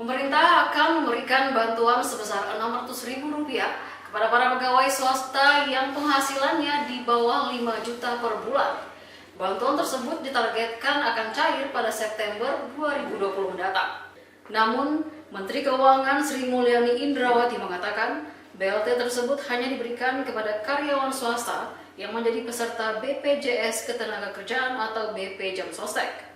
Pemerintah akan memberikan bantuan sebesar Rp600.000 kepada para pegawai swasta yang penghasilannya di bawah 5 juta per bulan. Bantuan tersebut ditargetkan akan cair pada September 2020 mendatang. Namun, Menteri Keuangan Sri Mulyani Indrawati mengatakan BLT tersebut hanya diberikan kepada karyawan swasta yang menjadi peserta BPJS Ketenagakerjaan atau BP Jam Sostek.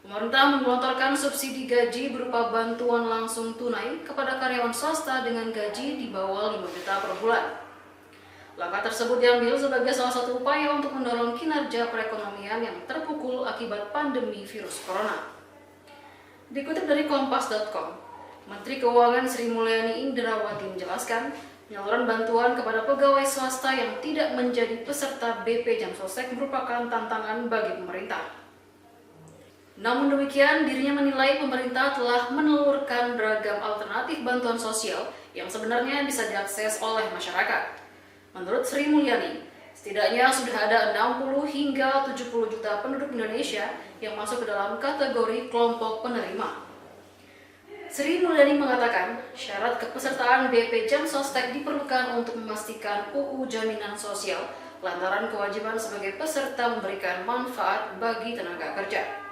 Pemerintah menggelontorkan subsidi gaji berupa bantuan langsung tunai kepada karyawan swasta dengan gaji di bawah 5 juta per bulan. Langkah tersebut diambil sebagai salah satu upaya untuk mendorong kinerja perekonomian yang terpukul akibat pandemi virus corona. Dikutip dari Kompas.com, Menteri Keuangan Sri Mulyani Indrawati menjelaskan, penyaluran bantuan kepada pegawai swasta yang tidak menjadi peserta BP Jam Sostek merupakan tantangan bagi pemerintah. Namun demikian, dirinya menilai pemerintah telah menelurkan beragam alternatif bantuan sosial yang sebenarnya bisa diakses oleh masyarakat. Menurut Sri Mulyani, setidaknya sudah ada 60 hingga 70 juta penduduk Indonesia yang masuk ke dalam kategori kelompok penerima. Sri Mulyani mengatakan, syarat kepesertaan BP Jam Sostek diperlukan untuk memastikan UU Jaminan Sosial lantaran kewajiban sebagai peserta memberikan manfaat bagi tenaga kerja.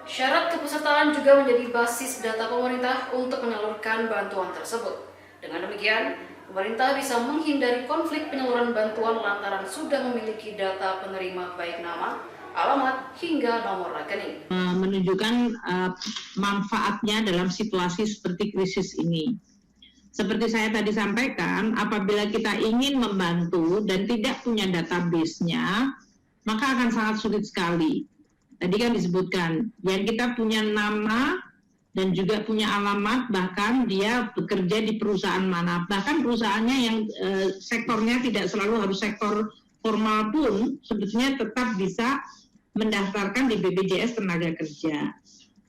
Syarat kepesertaan juga menjadi basis data pemerintah untuk menyalurkan bantuan tersebut. Dengan demikian, pemerintah bisa menghindari konflik penyaluran bantuan lantaran sudah memiliki data penerima baik nama, alamat, hingga nomor rekening. Menunjukkan manfaatnya dalam situasi seperti krisis ini. Seperti saya tadi sampaikan, apabila kita ingin membantu dan tidak punya database-nya, maka akan sangat sulit sekali. Tadi kan disebutkan, yang kita punya nama dan juga punya alamat, bahkan dia bekerja di perusahaan mana. Bahkan perusahaannya yang sektornya tidak selalu harus sektor formal pun, sebetulnya tetap bisa mendaftarkan di BPJS Tenaga Kerja.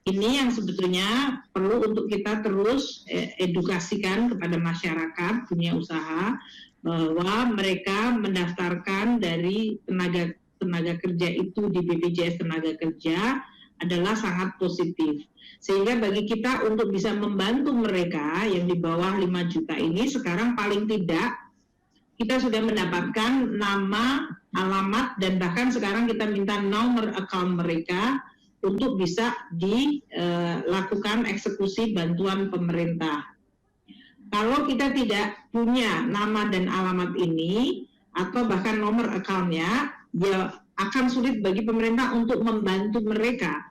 Ini yang sebetulnya perlu untuk kita terus edukasikan kepada masyarakat dunia usaha, bahwa mereka mendaftarkan dari tenaga kerja itu di BPJS Tenaga Kerja adalah sangat positif. Sehingga bagi kita untuk bisa membantu mereka yang di bawah 5 juta ini, sekarang paling tidak kita sudah mendapatkan nama, alamat, dan bahkan sekarang kita minta nomor account mereka untuk bisa dilakukan eksekusi bantuan pemerintah. Kalau kita tidak punya nama dan alamat ini, atau bahkan nomor account-nya, ya akan sulit bagi pemerintah untuk membantu mereka.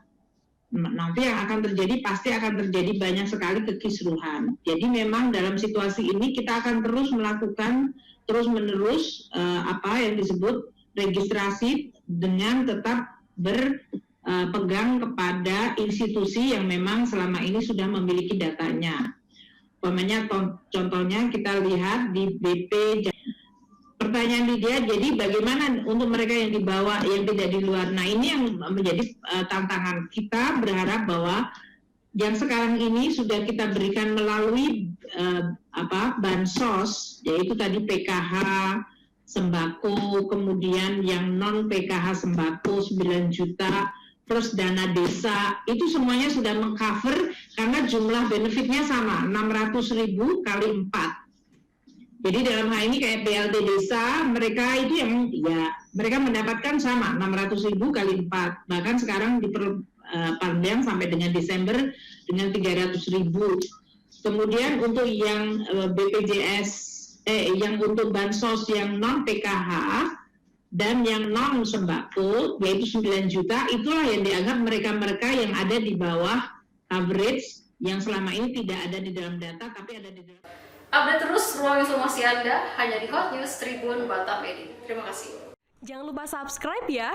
Nanti yang akan terjadi, pasti akan terjadi banyak sekali kekisruhan. Jadi memang dalam situasi ini kita akan terus melakukan terus-menerus apa yang disebut registrasi dengan tetap berpegang kepada institusi yang memang selama ini sudah memiliki datanya. Contohnya kita lihat di BP. Pertanyaan Lydia, jadi bagaimana untuk mereka yang di bawah, yang tidak di luar? Nah, ini yang menjadi tantangan kita. Berharap bahwa yang sekarang ini sudah kita berikan melalui bansos, yaitu tadi PKH, sembako, kemudian yang non PKH sembako 9 juta, plus dana desa, itu semuanya sudah mengcover karena jumlah benefitnya sama, 600.000 kali 4. Jadi dalam hal ini kayak BLT desa, mereka itu yang mereka mendapatkan sama 600.000 kali 4. Bahkan sekarang diperpanjang sampai dengan Desember dengan 300.000. Kemudian untuk yang BPJS, yang untuk bansos yang non PKH dan yang non sembako, yaitu 9 juta, itulah yang dianggap mereka-mereka yang ada di bawah coverage yang selama ini tidak ada di dalam data, tapi ada di dalam. Update terus ruang informasi Anda hanya di Hot News Tribun Batam Edi. Terima kasih. Jangan lupa subscribe ya.